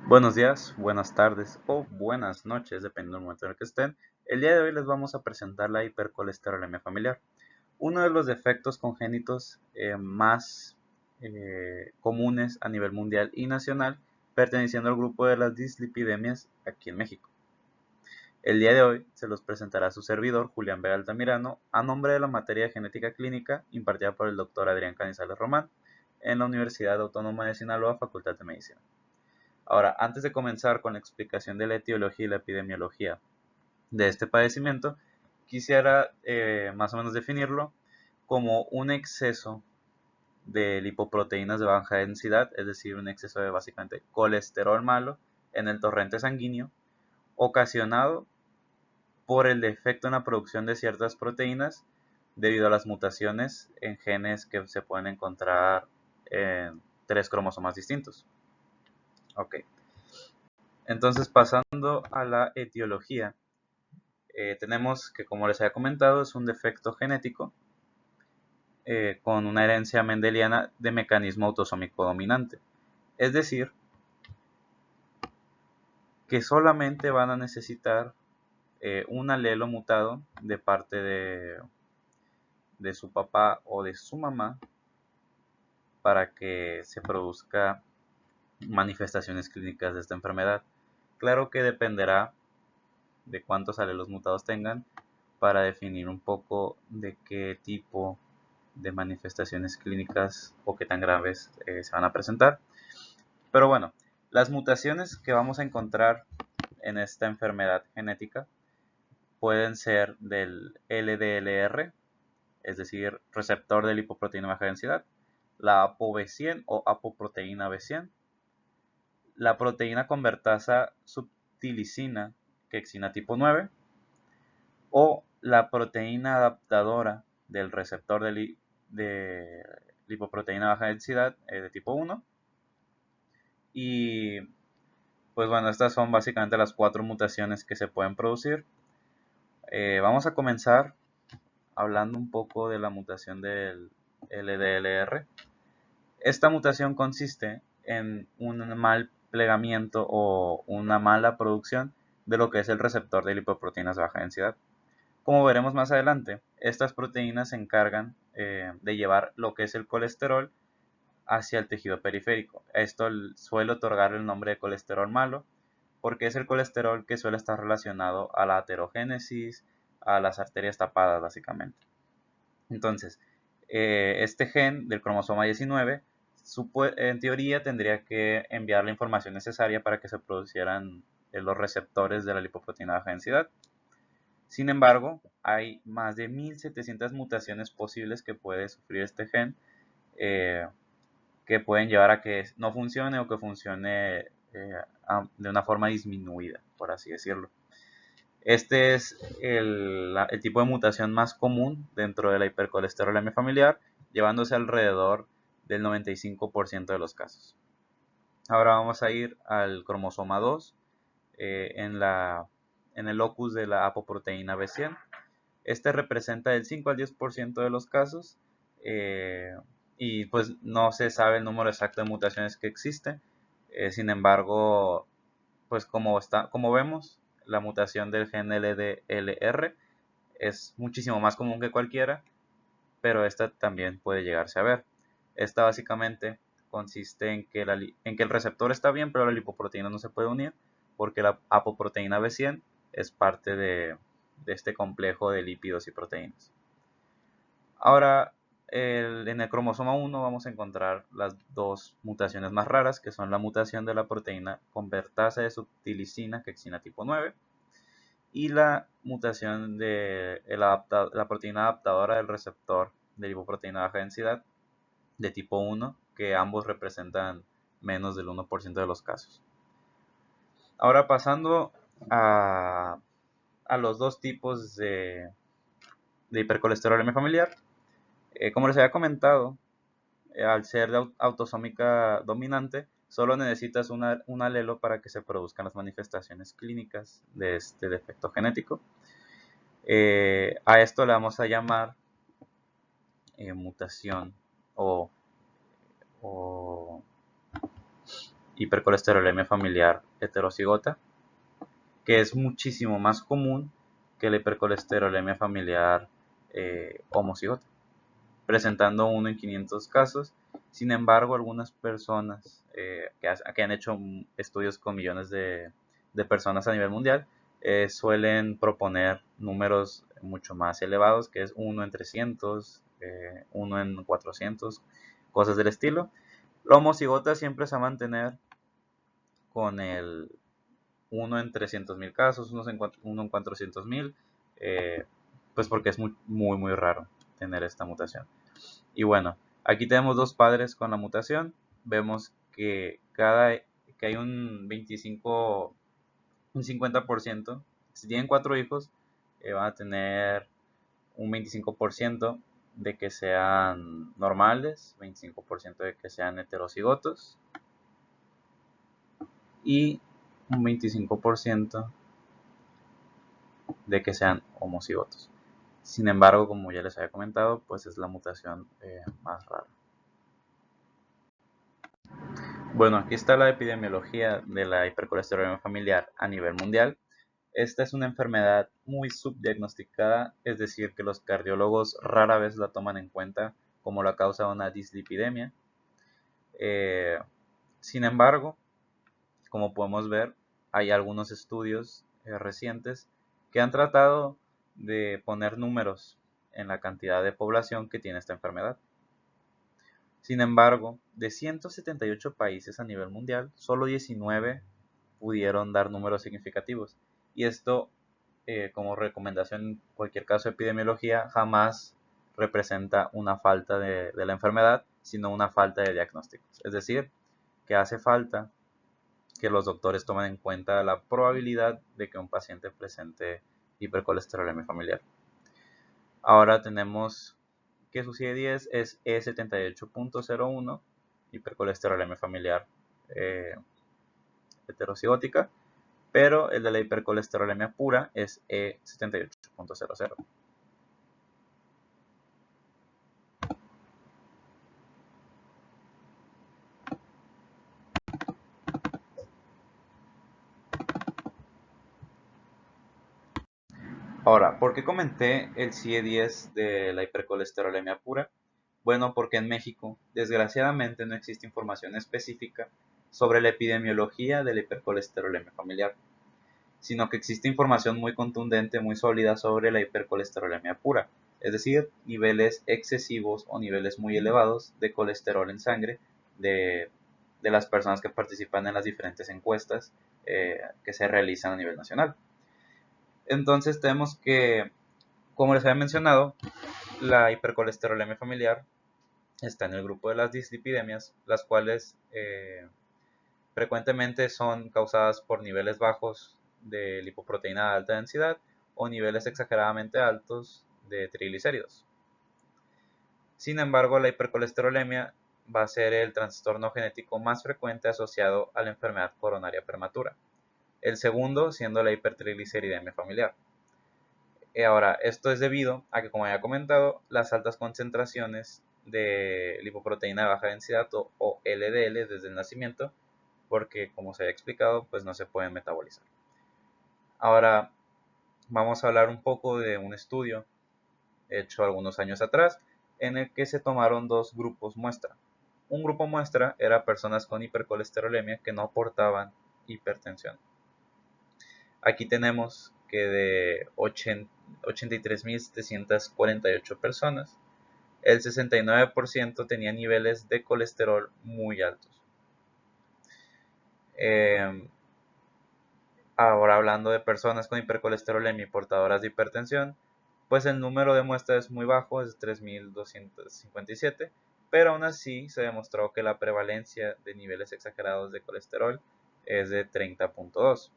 Buenos días, buenas tardes o buenas noches, dependiendo del momento en el que estén. El día de hoy les vamos a presentar la hipercolesterolemia familiar, uno de los defectos congénitos más comunes a nivel mundial y nacional, perteneciendo al grupo de las dislipidemias aquí en México. El día de hoy se los presentará su servidor, Julián Vega Altamirano, a nombre de la materia de genética clínica impartida por el doctor Adrián Canizales Román en la Universidad Autónoma de Sinaloa, Facultad de Medicina. Ahora, antes de comenzar con la explicación de la etiología y la epidemiología de este padecimiento, quisiera más o menos definirlo como un exceso de lipoproteínas de baja densidad, es decir, un exceso de básicamente colesterol malo en el torrente sanguíneo, ocasionado por el defecto en la producción de ciertas proteínas debido a las mutaciones en genes que se pueden encontrar en tres cromosomas distintos. Ok. Entonces, pasando a la etiología, tenemos que, como les había comentado, es un defecto genético con una herencia mendeliana de mecanismo autosómico dominante. Es decir, que solamente van a necesitar un alelo mutado de parte de su papá o de su mamá para que se produzca manifestaciones clínicas de esta enfermedad. Claro que dependerá de cuántos alelos mutados tengan para definir un poco de qué tipo de manifestaciones clínicas o qué tan graves se van a presentar. Pero bueno, las mutaciones que vamos a encontrar en esta enfermedad genética pueden ser del LDLR, es decir, receptor de lipoproteína de baja densidad, la ApoB100 o apoproteína B100, la proteína convertasa subtilicina quexina tipo 9 o la proteína adaptadora del receptor de lipoproteína baja densidad de tipo 1. Y pues bueno, estas son básicamente las 4 mutaciones que se pueden producir. Vamos a comenzar hablando un poco de la mutación del LDLR. Esta mutación consiste en un mal plegamiento o una mala producción de lo que es el receptor de lipoproteínas de baja densidad. Como veremos más adelante, estas proteínas se encargan de llevar lo que es el colesterol hacia el tejido periférico. Esto suele otorgar el nombre de colesterol malo porque es el colesterol que suele estar relacionado a la aterogénesis, a las arterias tapadas básicamente. Entonces, este gen del cromosoma 19 en teoría tendría que enviar la información necesaria para que se producieran los receptores de la lipoproteína de baja densidad. Sin embargo, hay más de 1700 mutaciones posibles que puede sufrir este gen, eh, que pueden llevar a que no funcione o que funcione de una forma disminuida, por así decirlo. Este es el tipo de mutación más común dentro de la hipercolesterolemia familiar, llevándose alrededor del 95% de los casos. Ahora vamos a ir al cromosoma 2 en el locus de la apoproteína B100. Este representa el 5 al 10% de los casos y pues no se sabe el número exacto de mutaciones que existen. Sin embargo, pues como vemos, la mutación del gen LDLR es muchísimo más común que cualquiera, pero esta también puede llegarse a ver. Esta básicamente consiste en que el receptor está bien, pero la lipoproteína no se puede unir porque la apoproteína B100 es parte de este complejo de lípidos y proteínas. Ahora, en el cromosoma 1 vamos a encontrar las dos mutaciones más raras, que son la mutación de la proteína convertasa de subtilicina quexina tipo 9 y la mutación de la proteína adaptadora del receptor de lipoproteína de baja densidad de tipo 1, que ambos representan menos del 1% de los casos. Ahora pasando a los dos tipos de hipercolesterolemia familiar. Como les había comentado, al ser de autosómica dominante, solo necesitas un alelo para que se produzcan las manifestaciones clínicas de este defecto genético. A esto le vamos a llamar mutación o hipercolesterolemia familiar heterocigota, que es muchísimo más común que la hipercolesterolemia familiar homocigota, presentando 1 en 500 casos. Sin embargo, algunas personas que han hecho estudios con millones de personas a nivel mundial suelen proponer números mucho más elevados, que es 1 en 300, 1 en 400, cosas del estilo. La homocigota siempre se va a mantener con el 1 en 300.000 casos, 1 en 400.000, pues porque es muy raro tener esta mutación. Y bueno, aquí tenemos dos padres con la mutación. Vemos que que hay un 25, un 50%. Si tienen 4 hijos, van a tener un 25% de que sean normales, 25% de que sean heterocigotos y un 25% de que sean homocigotos. Sin embargo, como ya les había comentado, pues es la mutación más rara. Bueno, aquí está la epidemiología de la hipercolesterolemia familiar a nivel mundial. Esta es una enfermedad muy subdiagnosticada, es decir, que los cardiólogos rara vez la toman en cuenta como la causa de una dislipidemia. Sin embargo, como podemos ver, hay algunos estudios recientes que han tratado de poner números en la cantidad de población que tiene esta enfermedad. Sin embargo, de 178 países a nivel mundial, solo 19 pudieron dar números significativos. Y esto, como recomendación en cualquier caso de epidemiología, jamás representa una falta de la enfermedad, sino una falta de diagnósticos. Es decir, que hace falta que los doctores tomen en cuenta la probabilidad de que un paciente presente hipercolesterolemia familiar. Ahora tenemos que su CIE-10 es E78.01, hipercolesterolemia familiar heterocigótica, pero el de la hipercolesterolemia pura es E78.00. Ahora, ¿por qué comenté el CIE-10 de la hipercolesterolemia pura? Bueno, porque en México, desgraciadamente, no existe información específica sobre la epidemiología de la hipercolesterolemia familiar, sino que existe información muy contundente, muy sólida sobre la hipercolesterolemia pura, es decir, niveles excesivos o niveles muy elevados de colesterol en sangre de las personas que participan en las diferentes encuestas que se realizan a nivel nacional. Entonces tenemos que, como les había mencionado, la hipercolesterolemia familiar está en el grupo de las dislipidemias, las cuales frecuentemente son causadas por niveles bajos de lipoproteína de alta densidad o niveles exageradamente altos de triglicéridos. Sin embargo, la hipercolesterolemia va a ser el trastorno genético más frecuente asociado a la enfermedad coronaria prematura, el segundo siendo la hipertrigliceridemia familiar. Ahora, esto es debido a que, como ya he comentado, las altas concentraciones de lipoproteína de baja densidad o LDL desde el nacimiento, porque como se había explicado, pues no se pueden metabolizar. Ahora vamos a hablar un poco de un estudio hecho algunos años atrás, en el que se tomaron dos grupos muestra. Un grupo muestra era personas con hipercolesterolemia que no aportaban hipertensión. Aquí tenemos que de 83.748 personas, el 69% tenía niveles de colesterol muy altos. Ahora hablando de personas con hipercolesterolemia y portadoras de hipertensión, pues el número de muestras es muy bajo, es 3.257, pero aún así se demostró que la prevalencia de niveles exagerados de colesterol es de 30.2.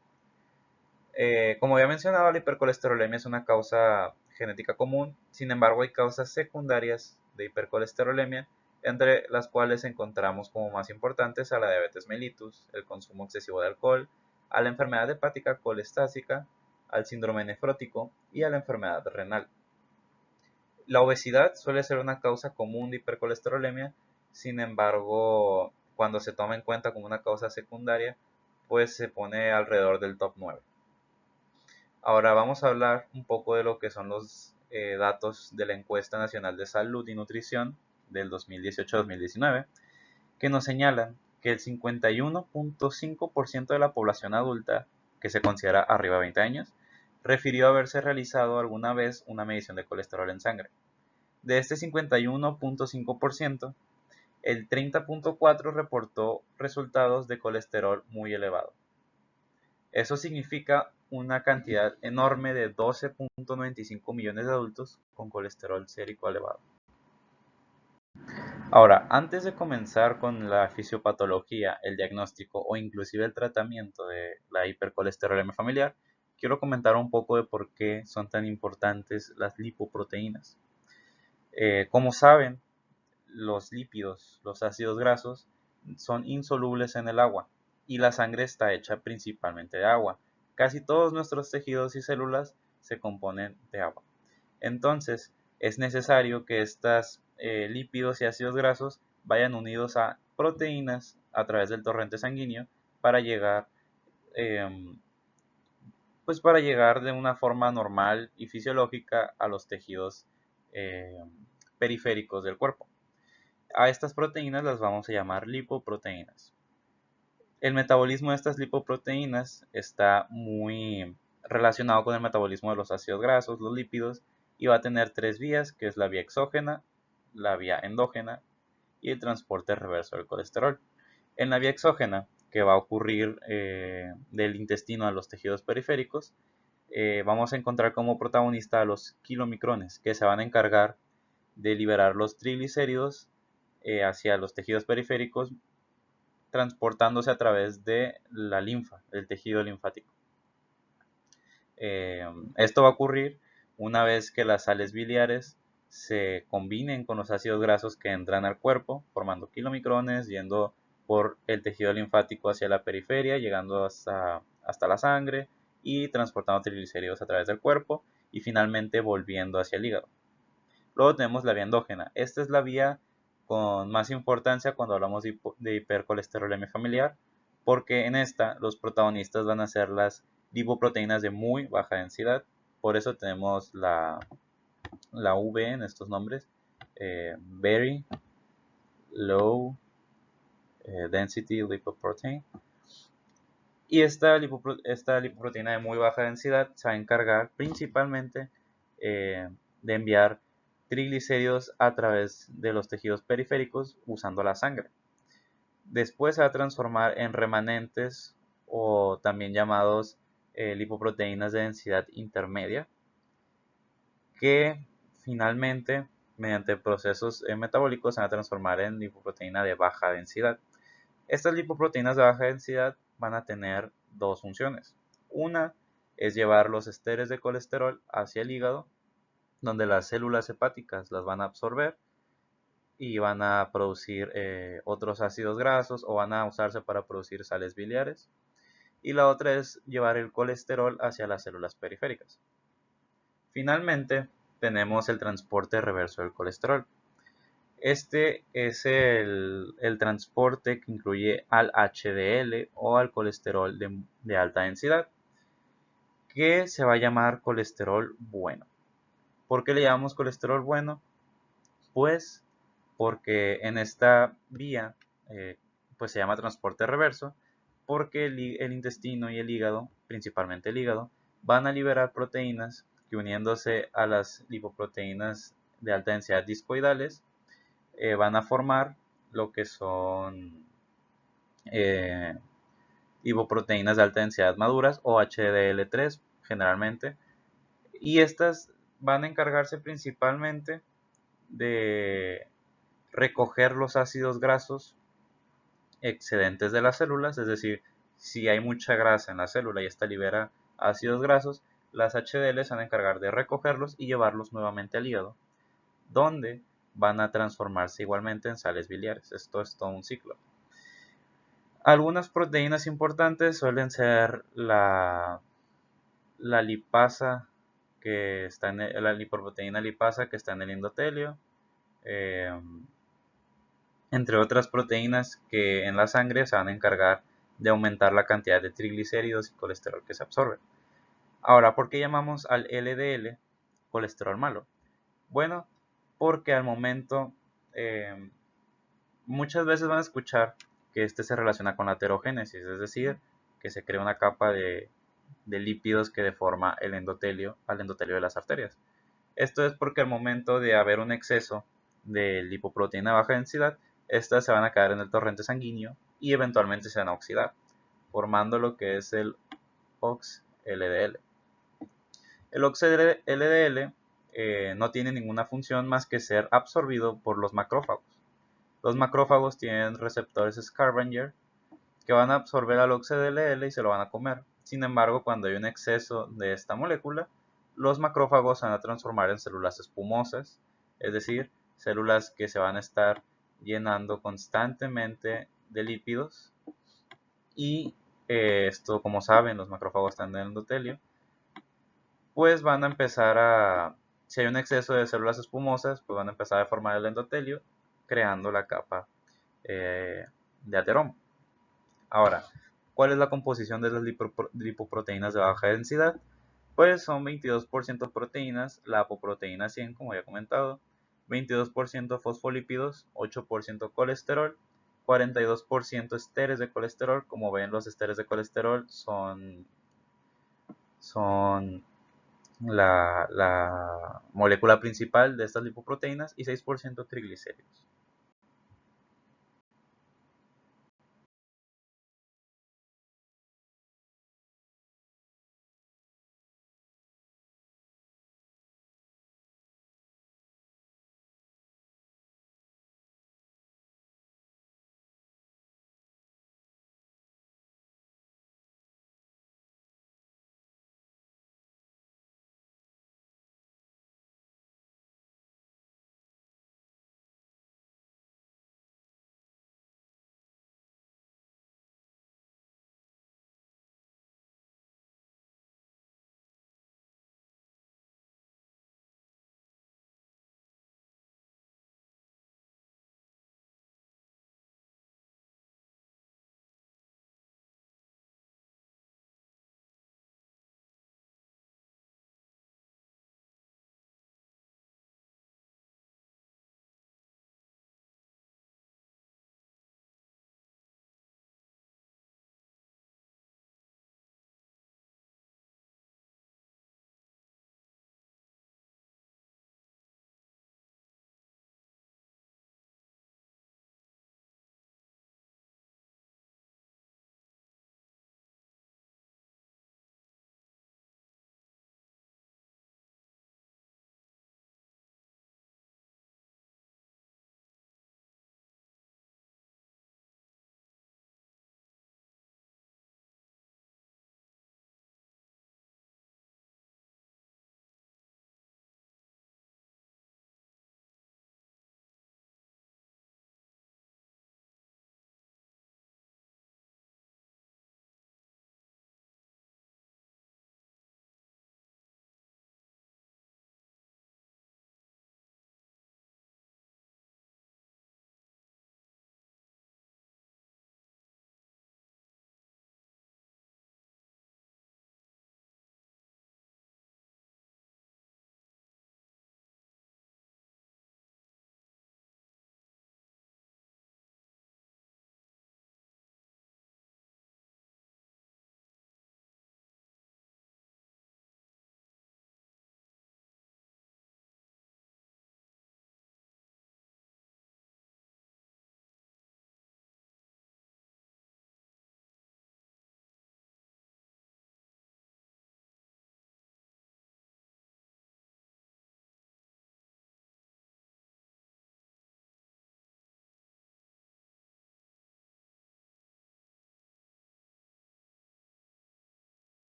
Como había mencionado, la hipercolesterolemia es una causa genética común, sin embargo hay causas secundarias de hipercolesterolemia, entre las cuales encontramos como más importantes a la diabetes mellitus, el consumo excesivo de alcohol, a la enfermedad hepática colestásica, al síndrome nefrótico y a la enfermedad renal. La obesidad suele ser una causa común de hipercolesterolemia, sin embargo, cuando se toma en cuenta como una causa secundaria, pues se pone alrededor del top 9. Ahora vamos a hablar un poco de lo que son los datos de la Encuesta Nacional de Salud y Nutrición del 2018-2019, que nos señalan que el 51.5% de la población adulta, que se considera arriba de 20 años, refirió haberse realizado alguna vez una medición de colesterol en sangre. De este 51.5%, el 30.4% reportó resultados de colesterol muy elevado. Eso significa una cantidad enorme de 12.95 millones de adultos con colesterol sérico elevado. Ahora, antes de comenzar con la fisiopatología, el diagnóstico o inclusive el tratamiento de la hipercolesterolemia familiar, quiero comentar un poco de por qué son tan importantes las lipoproteínas. Como saben, los lípidos, los ácidos grasos, son insolubles en el agua y la sangre está hecha principalmente de agua. Casi todos nuestros tejidos y células se componen de agua. Entonces, es necesario que estos lípidos y ácidos grasos vayan unidos a proteínas a través del torrente sanguíneo para llegar, para llegar de una forma normal y fisiológica a los tejidos periféricos del cuerpo. A estas proteínas las vamos a llamar lipoproteínas. El metabolismo de estas lipoproteínas está muy relacionado con el metabolismo de los ácidos grasos, los lípidos, y va a tener tres vías, que es la vía exógena, la vía endógena y el transporte reverso del colesterol. En la vía exógena, que va a ocurrir del intestino a los tejidos periféricos, vamos a encontrar como protagonista a los kilomicrones, que se van a encargar de liberar los triglicéridos hacia los tejidos periféricos, transportándose a través de la linfa, del tejido linfático. Esto va a ocurrir una vez que las sales biliares se combinen con los ácidos grasos que entran al cuerpo, formando kilomicrones, yendo por el tejido linfático hacia la periferia, llegando hasta la sangre y transportando triglicéridos a través del cuerpo y finalmente volviendo hacia el hígado. Luego tenemos la vía endógena. Esta es la vía con más importancia cuando hablamos de hipercolesterolemia familiar, porque en esta los protagonistas van a ser las lipoproteínas de muy baja densidad. Por eso tenemos la V en estos nombres, Very Low Density Lipoprotein. Y esta lipoproteína de muy baja densidad se va a encargar principalmente de enviar triglicéridos a través de los tejidos periféricos usando la sangre. Después se va a transformar en remanentes o también llamados lipoproteínas de densidad intermedia, que finalmente mediante procesos metabólicos se van a transformar en lipoproteína de baja densidad. Estas lipoproteínas de baja densidad van a tener dos funciones. Una es llevar los esteres de colesterol hacia el hígado, donde las células hepáticas las van a absorber y van a producir otros ácidos grasos o van a usarse para producir sales biliares. Y la otra es llevar el colesterol hacia las células periféricas. Finalmente, tenemos el transporte reverso del colesterol. Este es el transporte que incluye al HDL o al colesterol de alta densidad, que se va a llamar colesterol bueno. ¿Por qué le llamamos colesterol bueno? Pues porque en esta vía pues se llama transporte reverso, porque el intestino y el hígado, principalmente el hígado, van a liberar proteínas que, uniéndose a las lipoproteínas de alta densidad discoidales, van a formar lo que son lipoproteínas de alta densidad maduras o HDL3 generalmente, y estas van a encargarse principalmente de recoger los ácidos grasos excedentes de las células, es decir, si hay mucha grasa en la célula y esta libera ácidos grasos, las HDL se van a encargar de recogerlos y llevarlos nuevamente al hígado, donde van a transformarse igualmente en sales biliares. Esto es todo un ciclo. Algunas proteínas importantes suelen ser la lipasa, que está en la lipoproteína lipasa que está en el endotelio, entre otras proteínas que en la sangre se van a encargar de aumentar la cantidad de triglicéridos y colesterol que se absorbe. Ahora, ¿por qué llamamos al LDL colesterol malo? Bueno, porque al momento muchas veces van a escuchar que este se relaciona con la aterogénesis, es decir, que se crea una capa de lípidos que deforma el endotelio al endotelio de las arterias. Esto es porque al momento de haber un exceso de lipoproteína de baja densidad, estas se van a caer en el torrente sanguíneo y eventualmente se van a oxidar, formando lo que es el OX-LDL. El OX-LDL no tiene ninguna función más que ser absorbido por los macrófagos. Los macrófagos tienen receptores Scavenger que van a absorber al OX-LDL y se lo van a comer. Sin embargo, cuando hay un exceso de esta molécula, los macrófagos se van a transformar en células espumosas, es decir, células que se van a estar llenando constantemente de lípidos y esto, como saben, los macrófagos están en el endotelio, pues van a empezar a, si hay un exceso de células espumosas, pues van a empezar a formar el endotelio, creando la capa de ateroma. Ahora, ¿cuál es la composición de las lipoproteínas de baja densidad? Pues son 22% proteínas, la apoproteína 100, como ya he comentado, 22% fosfolípidos, 8% colesterol, 42% esteres de colesterol. Como ven, los esteres de colesterol son la molécula principal de estas lipoproteínas y 6% triglicéridos.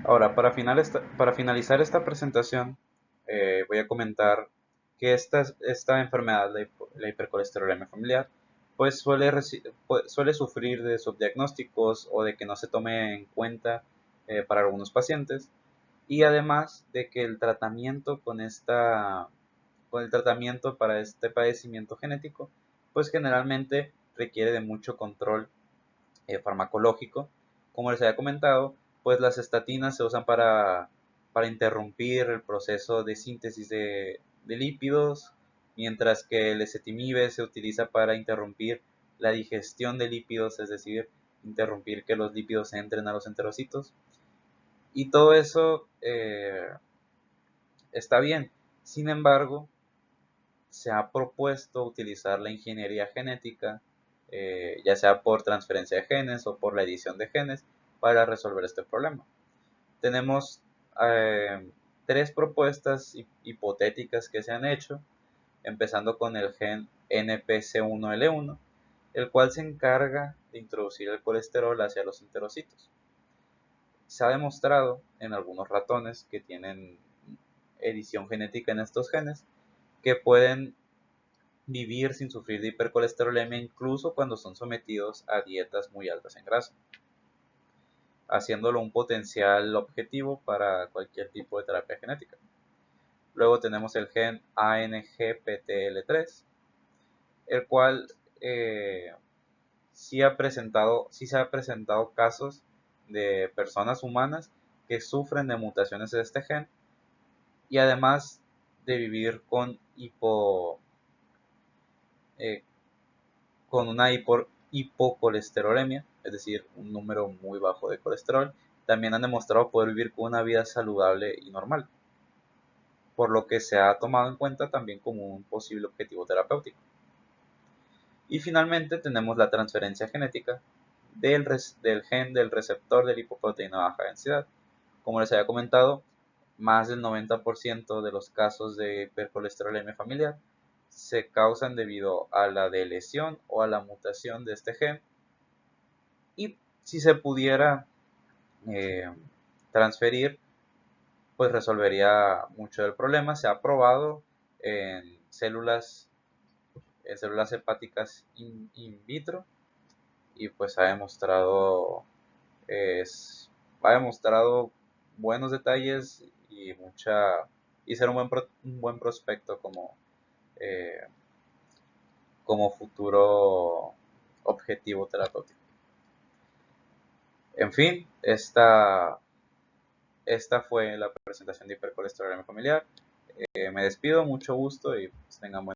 Ahora, para finalizar esta presentación, voy a comentar que esta enfermedad, la hipercolesterolemia familiar, pues suele sufrir de subdiagnósticos o de que no se tome en cuenta para algunos pacientes, y además de que el tratamiento con el tratamiento para este padecimiento genético, pues generalmente requiere de mucho control farmacológico. Como les había comentado, pues las estatinas se usan para interrumpir el proceso de síntesis de lípidos, mientras que el ezetimibe se utiliza para interrumpir la digestión de lípidos, es decir, interrumpir que los lípidos entren a los enterocitos. Y todo eso está bien. Sin embargo, se ha propuesto utilizar la ingeniería genética, ya sea por transferencia de genes o por la edición de genes, para resolver este problema. Tenemos tres propuestas hipotéticas que se han hecho, empezando con el gen NPC1L1, el cual se encarga de introducir el colesterol hacia los enterocitos. Se ha demostrado en algunos ratones que tienen edición genética en estos genes que pueden vivir sin sufrir de hipercolesterolemia incluso cuando son sometidos a dietas muy altas en grasa, haciéndolo un potencial objetivo para cualquier tipo de terapia genética. Luego tenemos el gen ANGPTL3, el cual sí se ha presentado casos de personas humanas que sufren de mutaciones de este gen y además de vivir con una hipocolesterolemia, es decir, un número muy bajo de colesterol, también han demostrado poder vivir con una vida saludable y normal, por lo que se ha tomado en cuenta también como un posible objetivo terapéutico. Y finalmente tenemos la transferencia genética del gen del receptor de lipoproteína de baja densidad. Como les había comentado, más del 90% de los casos de hipercolesterolemia familiar se causan debido a la deleción o a la mutación de este gen, y si se pudiera eh, transferir, pues resolvería mucho del problema. Se ha probado en células hepáticas in vitro, y pues ha demostrado buenos detalles y ser un buen prospecto eh, como futuro objetivo terapéutico. En fin, esta fue la presentación de hipercolesterolemia familiar. Me despido, mucho gusto y pues tengan buen